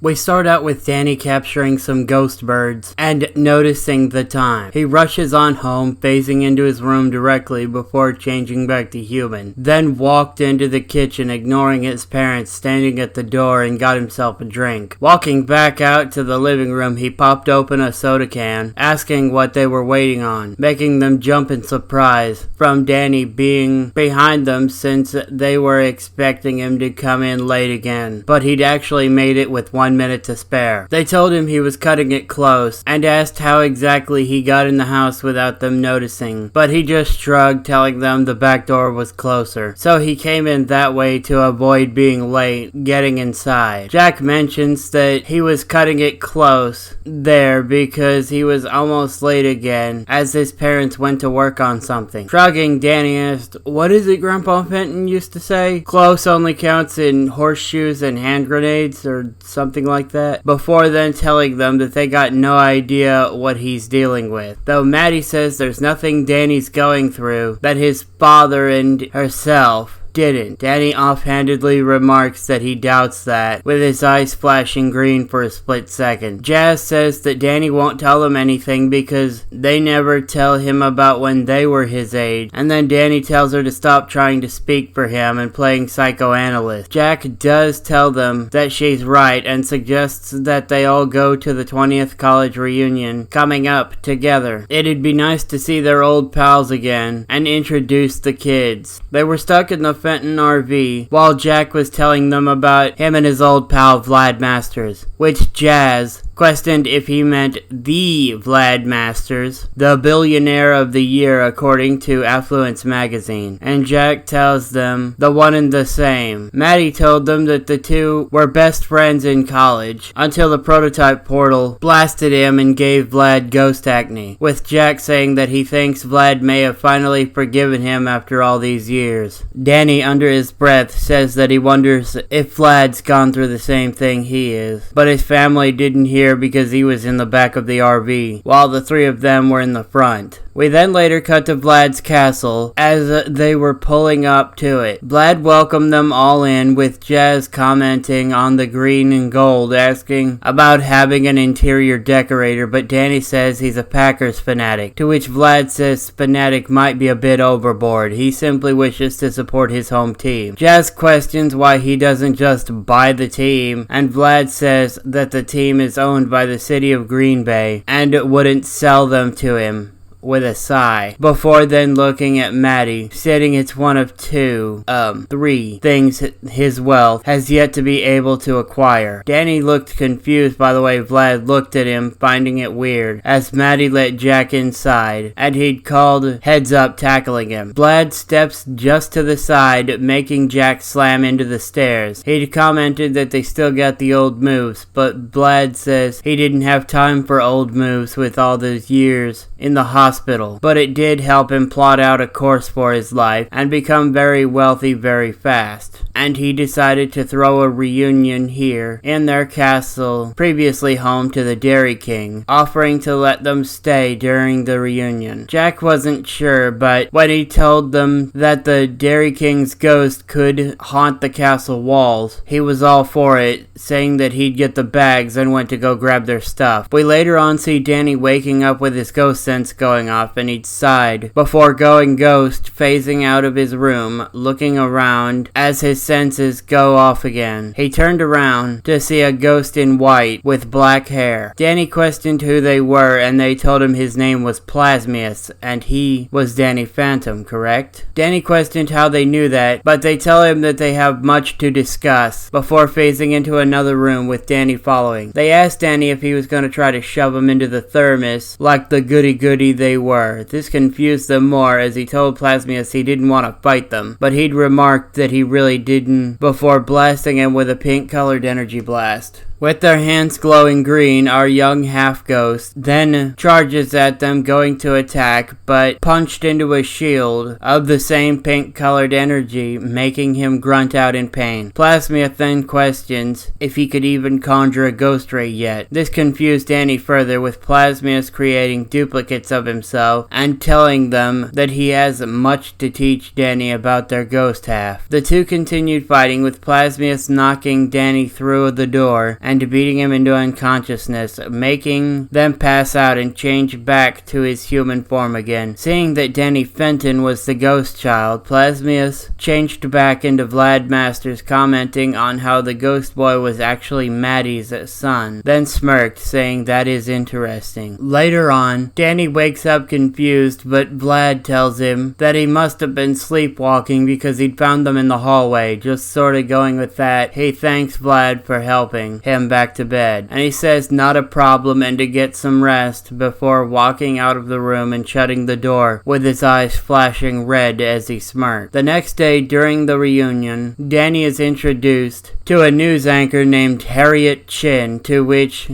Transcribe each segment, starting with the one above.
We start out with Danny capturing some ghost birds and noticing the time. He rushes on home, phasing into his room directly before changing back to human. Then walked into the kitchen, ignoring his parents standing at the door, and got himself a drink. Walking back out to the living room, he popped open a soda can, asking what they were waiting on, making them jump in surprise from Danny being behind them since they were expecting him to come in late again. But he'd actually made it with 1 minute to spare. They told him he was cutting it close and asked how exactly he got in the house without them noticing, but he just shrugged, telling them the back door was closer. So he came in that way to avoid being late getting inside. Jack mentions that he was cutting it close there because he was almost late again as his parents went to work on something. Shrugging, Danny asked, "What is it Grandpa Fenton used to say? Close only counts in horseshoes and hand grenades," or something like that, before then telling them that they got no idea what he's dealing with. Though Maddie says there's nothing Danny's going through that his father and herself didn't. Danny offhandedly remarks that he doubts that, with his eyes flashing green for a split second. Jazz says that Danny won't tell them anything because they never tell him about when they were his age, and then Danny tells her to stop trying to speak for him and playing psychoanalyst. Jack does tell them that she's right and suggests that they all go to the 20th college reunion coming up together. It'd be nice to see their old pals again and introduce the kids. They were stuck in the Fenton RV while Jack was telling them about him and his old pal Vlad Masters, which Jazz questioned if he meant the Vlad Masters, the billionaire of the year according to Affluence magazine, and Jack tells them the one and the same. Maddie told them that the two were best friends in college until the prototype portal blasted him and gave Vlad ghost acne, with Jack saying that he thinks Vlad may have finally forgiven him after all these years. Danny, under his breath, says that he wonders if Vlad's gone through the same thing he is, but his family didn't hear because he was in the back of the RV, while the three of them were in the front. We then later cut to Vlad's castle as they were pulling up to it. Vlad welcomed them all in, with Jazz commenting on the green and gold, asking about having an interior decorator, but Danny says he's a Packers fanatic, to which Vlad says fanatic might be a bit overboard. He simply wishes to support his home team. Jazz questions why he doesn't just buy the team, and Vlad says that the team is owned by the city of Green Bay and wouldn't sell them to him, with a sigh, before then looking at Maddie, stating it's one of three things his wealth has yet to be able to acquire. Danny looked confused by the way Vlad looked at him, finding it weird, as Maddie let Jack inside, and he'd called heads up, tackling him. Vlad steps just to the side, making Jack slam into the stairs. He'd commented that they still got the old moves, but Vlad says he didn't have time for old moves with all those years in the hospital, but it did help him plot out a course for his life and become very wealthy very fast. And he decided to throw a reunion here in their castle, previously home to the Dairy King, offering to let them stay during the reunion. Jack wasn't sure, but when he told them that the Dairy King's ghost could haunt the castle walls, he was all for it, saying that he'd get the bags and went to go grab their stuff. We later on see Danny waking up with his ghost sense going off, and he'd sighed before going ghost, phasing out of his room, looking around as his senses go off again. He turned around to see a ghost in white with black hair. Danny questioned who they were, and they told him his name was Plasmius, and he was Danny Phantom, correct? Danny questioned how they knew that, but they tell him that they have much to discuss, before phasing into another room with Danny following. They asked Danny if he was going to try to shove him into the thermos, like the goody-goody they were. This confused them more, as he told Plasmius he didn't want to fight them, but he'd remarked that he really didn't before blasting him with a pink-colored energy blast. With their hands glowing green, our young half-ghost then charges at them, going to attack, but punched into a shield of the same pink-colored energy, making him grunt out in pain. Plasmia then questions if he could even conjure a ghost ray yet. This confused Danny further, with Plasmius creating duplicates of himself and telling them that he has much to teach Danny about their ghost half. The two continued fighting, with Plasmius knocking Danny through the door and beating him into unconsciousness, making them pass out and change back to his human form again. Seeing that Danny Fenton was the ghost child, Plasmius changed back into Vlad Masters, commenting on how the ghost boy was actually Maddie's son, then smirked, saying that is interesting. Later on, Danny wakes up confused, but Vlad tells him that he must have been sleepwalking because he'd found them in the hallway, just sorta going with that. He thanks Vlad for helping him back to bed, and he says not a problem and to get some rest before walking out of the room and shutting the door with his eyes flashing red as he smirked. The next day during the reunion, Danny is introduced to a news anchor named Harriet Chin, to which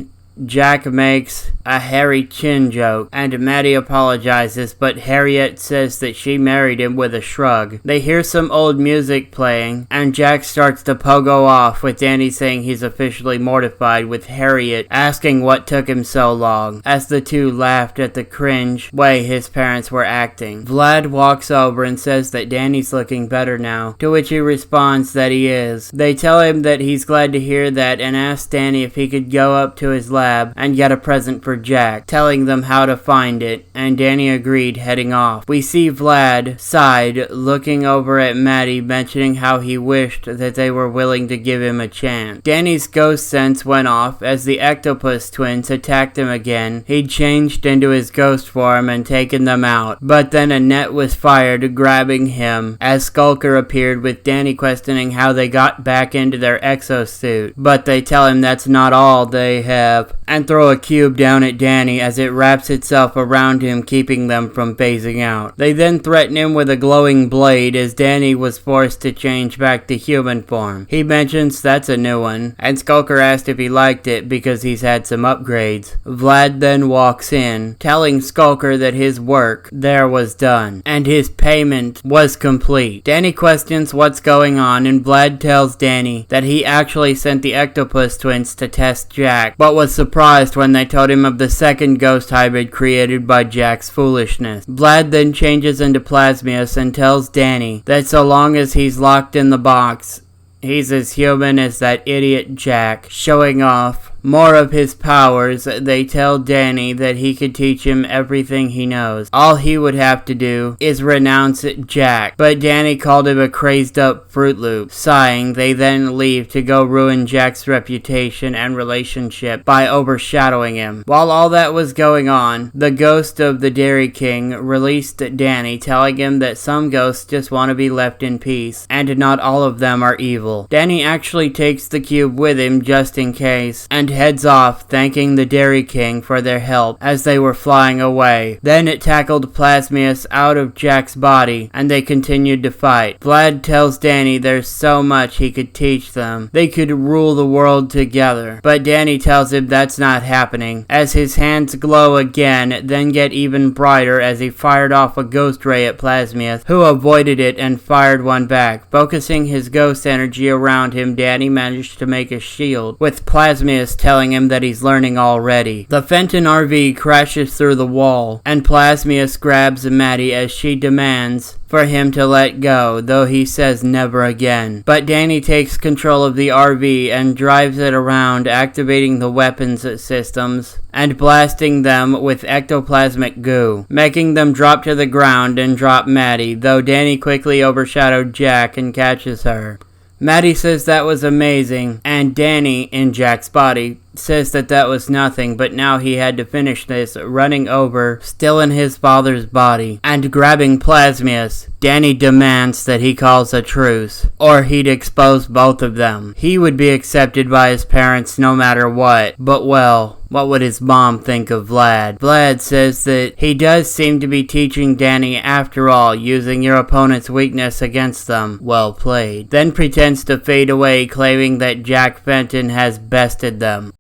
Jack makes a Harry Chin joke, and Maddie apologizes, but Harriet says that she married him with a shrug. They hear some old music playing, and Jack starts to pogo off, with Danny saying he's officially mortified, with Harriet asking what took him so long, as the two laughed at the cringe way his parents were acting. Vlad walks over and says that Danny's looking better now, to which he responds that he is. They tell him that he's glad to hear that and ask Danny if he could go up to his lab and get a present for Jack, telling them how to find it, and Danny agreed, heading off. We see Vlad side looking over at Maddie, mentioning how he wished that they were willing to give him a chance. Danny's ghost sense went off as the Octopus twins attacked him again. He'd changed into his ghost form and taken them out, but then a net was fired, grabbing him as Skulker appeared, with Danny questioning how they got back into their exosuit, but they tell him that's not all they have, and throw a cube down at Danny as it wraps itself around him, keeping them from phasing out. They then threaten him with a glowing blade as Danny was forced to change back to human form. He mentions that's a new one, and Skulker asked if he liked it because he's had some upgrades. Vlad then walks in, telling Skulker that his work there was done, and his payment was complete. Danny questions what's going on, and Vlad tells Danny that he actually sent the Octopus twins to test Jack, but was surprised when they told him of the second ghost hybrid created by Jack's foolishness. Vlad then changes into Plasmius and tells Danny that so long as he's locked in the box, he's as human as that idiot Jack, showing off more of his powers. They tell Danny that he could teach him everything he knows. All he would have to do is renounce Jack, but Danny called him a crazed up Fruit Loop. Sighing, they then leave to go ruin Jack's reputation and relationship by overshadowing him. While all that was going on, the ghost of the Dairy King released Danny, telling him that some ghosts just want to be left in peace, and not all of them are evil. Danny actually takes the cube with him just in case, and heads off, thanking the Dairy King for their help as they were flying away. Then it tackled Plasmius out of Jack's body, and they continued to fight. Vlad tells Danny there's so much he could teach them. They could rule the world together. But Danny tells him that's not happening, as his hands glow again, then get even brighter as he fired off a ghost ray at Plasmius, who avoided it and fired one back. Focusing his ghost energy around him, Danny managed to make a shield, with Plasmius telling him that he's learning already. The Fenton RV crashes through the wall, and Plasmius grabs Maddie as she demands for him to let go, though he says never again. But Danny takes control of the RV and drives it around, activating the weapons systems and blasting them with ectoplasmic goo, making them drop to the ground and drop Maddie, though Danny quickly overshadowed Jack and catches her. Maddie says that was amazing, and Danny, in Jack's body, says that that was nothing, but now he had to finish this, running over, still in his father's body, and grabbing Plasmius. Danny demands that he calls a truce, or he'd expose both of them. He would be accepted by his parents no matter what, but well, what would his mom think of Vlad? Vlad says that he does seem to be teaching Danny after all, using your opponent's weakness against them. Well played. Then pretends to fade away, claiming that Jack Fenton has bested them.